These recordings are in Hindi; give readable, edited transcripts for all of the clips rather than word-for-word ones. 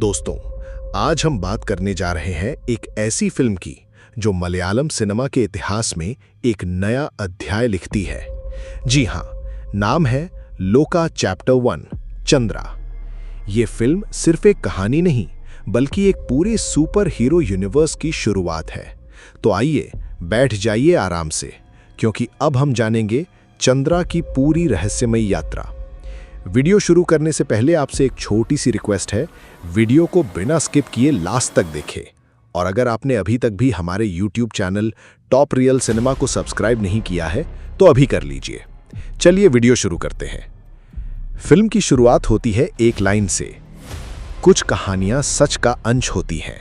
दोस्तों, आज हम बात करने जा रहे हैं एक ऐसी फिल्म की जो मलयालम सिनेमा के इतिहास में एक नया अध्याय लिखती है। जी हां, नाम है लोका चैप्टर 1 चंद्रा। ये फिल्म सिर्फ एक कहानी नहीं बल्कि एक पूरे सुपर हीरो यूनिवर्स की शुरुआत है। तो आइए बैठ जाइए आराम से, क्योंकि अब हम जानेंगे चंद्रा की पूरी रहस्यमयी यात्रा। वीडियो शुरू करने से पहले आपसे एक छोटी सी रिक्वेस्ट है, वीडियो को बिना स्किप किए लास्ट तक देखें। और अगर आपने अभी तक भी हमारे YouTube channel top real cinema को सब्सक्राइब नहीं किया है तो अभी कर लीजिए। चलिए वीडियो शुरू करते हैं। फिल्म की शुरुआत होती है एक लाइन से, कुछ कहानियां सच का अंश होती हैं।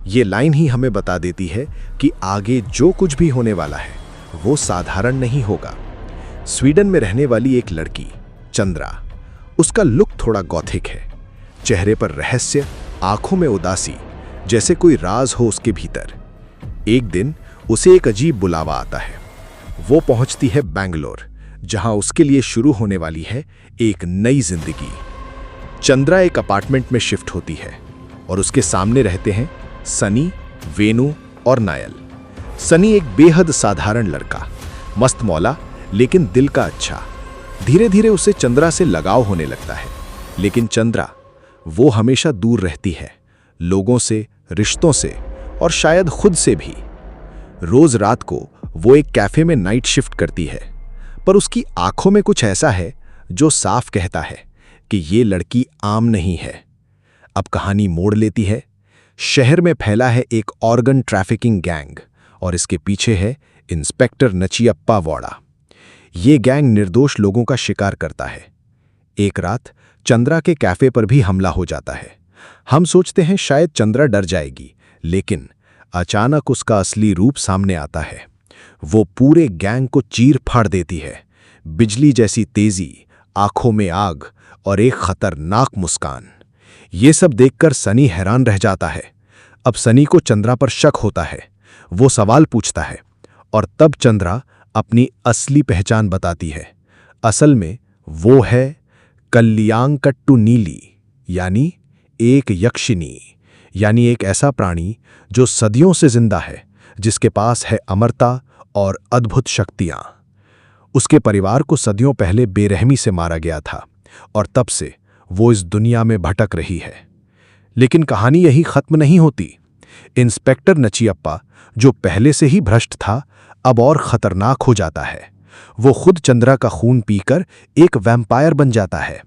ये लाइन ही हमें बता देती है कि आगे जो कुछ भी होने वाला है वो साधारण नहीं होगा। स्वीडन में रहने वाली एक लड़की चंद्रा, उसका लुक थोड़ा गॉथिक है, चेहरे पर रहस्य, आंखों में उदासी, जैसे कोई राज हो उसके भीतर। एक दिन उसे एक अजीब बुलावा आता है। वो पहुंचती है बैंगलोर, जहां उसके लिए शुरू होने वाली है एक नई जिंदगी। चंद्रा एक अपार्टमेंट में शिफ्ट होती है और उसके सामने रहते हैं सनी, वेनु और नायल। सनी एक बेहद साधारण लड़का, मस्त मौला लेकिन दिल का अच्छा। धीरे धीरे उसे चंद्रा से लगाव होने लगता है, लेकिन चंद्रा वो हमेशा दूर रहती है, लोगों से, रिश्तों से और शायद खुद से भी। रोज रात को वो एक कैफे में नाइट शिफ्ट करती है, पर उसकी आंखों में कुछ ऐसा है जो साफ कहता है कि ये लड़की आम नहीं है। अब कहानी मोड़ लेती है। शहर में फैला है एक ऑर्गन ट्रैफिकिंग गैंग और इसके पीछे है इंस्पेक्टर नचियप्पा वोड़ा। ये गैंग निर्दोष लोगों का शिकार करता है। एक रात चंद्रा के कैफे पर भी हमला हो जाता है। हम सोचते हैं शायद चंद्रा डर जाएगी, लेकिन अचानक उसका असली रूप सामने आता है। वो पूरे गैंग को चीर फाड़ देती है। बिजली जैसी तेजी, आंखों में आग और एक खतरनाक मुस्कान। ये सब देखकर सनी हैरान रह जाता है। अब सनी को चंद्रा पर शक होता है। वो सवाल पूछता है और तब चंद्रा अपनी असली पहचान बताती है। असल में वो है कल्याणकट्टू नीली, यानी एक यक्षिनी, यानी एक ऐसा प्राणी जो सदियों से जिंदा है, जिसके पास है अमरता और अद्भुत शक्तियां। उसके परिवार को सदियों पहले बेरहमी से मारा गया था और तब से वो इस दुनिया में भटक रही है। लेकिन कहानी यही खत्म नहीं होती। इंस्पेक्टर नचियप्पा, जो पहले से ही भ्रष्ट था, अब और खतरनाक हो जाता है। वो खुद चंद्रा का खून पीकर एक वैम्पायर बन जाता है।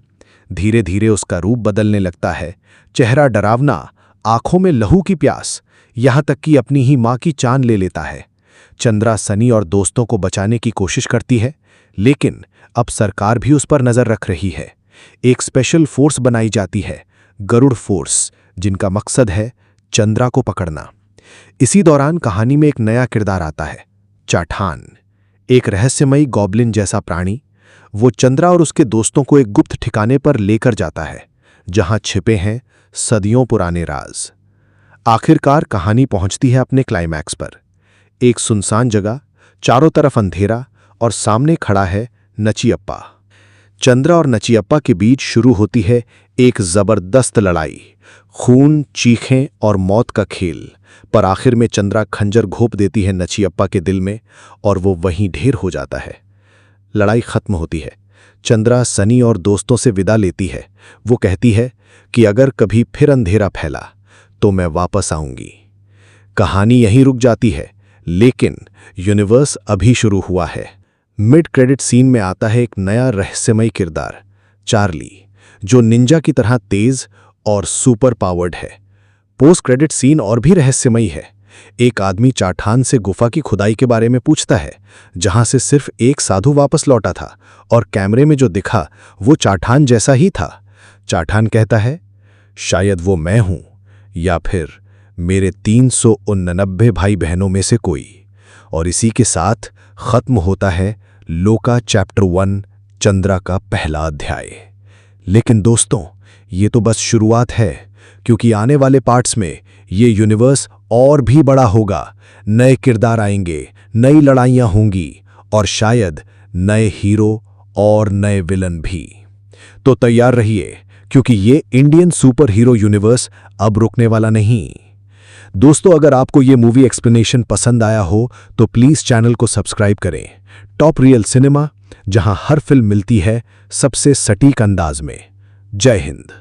धीरे धीरे उसका रूप बदलने लगता है, चेहरा डरावना, आंखों में लहू की प्यास, यहां तक कि अपनी ही मां की जान ले लेता है। चंद्रा सनी और दोस्तों को बचाने की कोशिश करती है, लेकिन अब सरकार भी उस पर नजर रख रही है। एक स्पेशल फोर्स बनाई जाती है, गरुड़ फोर्स, जिनका मकसद है चंद्रा को पकड़ना। इसी दौरान कहानी में एक नया किरदार आता है, चाठान, एक रहस्यमयी गॉब्लिन जैसा प्राणी। वो चंद्रा और उसके दोस्तों को एक गुप्त ठिकाने पर लेकर जाता है, जहां छिपे हैं सदियों पुराने राज। आखिरकार कहानी पहुंचती है अपने क्लाइमैक्स पर। एक सुनसान जगह, चारों तरफ अंधेरा और सामने खड़ा है नचियप्पा। चंद्रा और नचियप्पा के बीच शुरू होती है एक जबरदस्त लड़ाई, खून, चीखें और मौत का खेल। पर आखिर में चंद्रा खंजर घोंप देती है नचियप्पा के दिल में और वो वहीं ढेर हो जाता है। लड़ाई खत्म होती है। चंद्रा सनी और दोस्तों से विदा लेती है। वो कहती है कि अगर कभी फिर अंधेरा फैला तो मैं वापस आऊंगी। कहानी यहीं रुक जाती है, लेकिन यूनिवर्स अभी शुरू हुआ है। मिड क्रेडिट सीन में आता है एक नया रहस्यमयी किरदार, चार्ली, जो निंजा की तरह तेज और सुपर पावर्ड है। पोस्ट क्रेडिट सीन और भी रहस्यमयी है। एक आदमी चाठान से गुफा की खुदाई के बारे में पूछता है, जहां से सिर्फ एक साधु वापस लौटा था, और कैमरे में जो दिखा वो चाठान जैसा ही था। चाठान कहता है, शायद वो मैं हूं, या फिर मेरे 389 भाई बहनों में से कोई। और इसी के साथ खत्म होता है लोका चैप्टर 1 चंद्रा का पहला अध्याय। लेकिन दोस्तों, ये तो बस शुरुआत है, क्योंकि आने वाले पार्ट्स में ये यूनिवर्स और भी बड़ा होगा। नए किरदार आएंगे, नई लड़ाइयां होंगी और शायद नए हीरो और नए विलन भी। तो तैयार रहिए, क्योंकि ये इंडियन सुपर हीरो यूनिवर्स अब रुकने वाला नहीं। दोस्तों, अगर आपको ये मूवी एक्सप्लेनेशन पसंद आया हो तो प्लीज चैनल को सब्सक्राइब करें। टॉप रियल सिनेमा, जहां हर फिल्म मिलती है सबसे सटीक अंदाज में। जय हिंद।